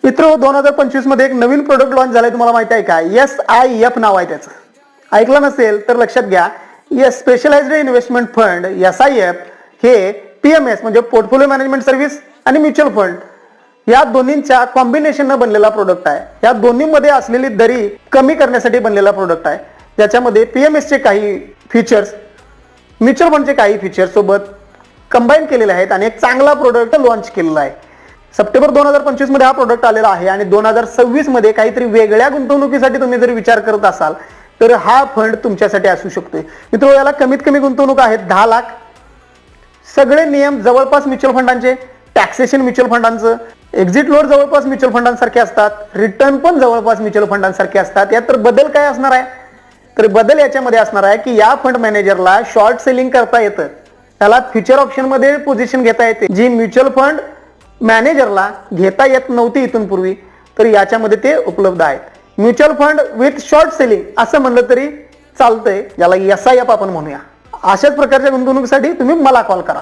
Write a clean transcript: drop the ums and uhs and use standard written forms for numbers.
मित्र 2025 मध्ये एक नवीन प्रोडक्ट लॉन्च झालाय, तुम्हाला माहिती आहे का? SIF नाव आहे त्याचं. ऐकलं नसेल तर लक्षात घ्या. स्पेशलाइज्ड इन्व्हेस्टमेंट फंड SIF हे PMS म्हणजे पोर्टफोलिओ मॅनेजमेंट सर्व्हिस आणि म्युच्युअल फंड या दोन्हींच्या कॉम्बिनेशननं बनलेला प्रोडक्ट आहे. या दोन्हीमध्ये असलेली दरी कमी करण्यासाठी बनलेला प्रोडक्ट आहे, ज्याच्यामध्ये PMS चे काही फीचर्स म्युच्युअल फंडचे काही फीचर्स सोबत कंबाईन केलेले आहेत आणि एक चांगला प्रोडक्ट लॉन्च केलेला आहे. सप्टेंबर 2025 मध्ये हा प्रोडक्ट आलेला आहे आणि 2026 मध्ये काहीतरी वेगळ्या गुंतवणुकीसाठी तुम्ही जर विचार करत असाल तर हा फंड तुमच्यासाठी असू शकतोय. मित्र, याला कमीत कमी गुंतवणूक आहेत 10 लाख. सगळे नियम जवळपास म्युच्युअल फंडांचे, टॅक्सेशन म्युच्युअल फंडांचं, एक्झिट लोड जवळपास म्युच्युअल फंडांसारखे असतात, रिटर्न पण जवळपास म्युच्युअल फंडांसारखे असतात. यात तर बदल काय असणार आहे? तर बदल याच्यामध्ये असणार आहे की या फंड मॅनेजरला शॉर्ट सेलिंग करता येतं. त्याला फ्युचर ऑप्शन मध्ये पोझिशन घेता येते, जी म्युच्युअल फंड मॅनेजरला घेता येत नव्हती इथून पूर्वी. तर याच्यामध्ये ते उपलब्ध आहे. Mutual fund with short selling असं म्हणलं तरी चालतंय, ज्याला SIF आपण म्हणूया. अशाच प्रकारच्या गुंतवणुकीसाठी तुम्ही मला कॉल करा.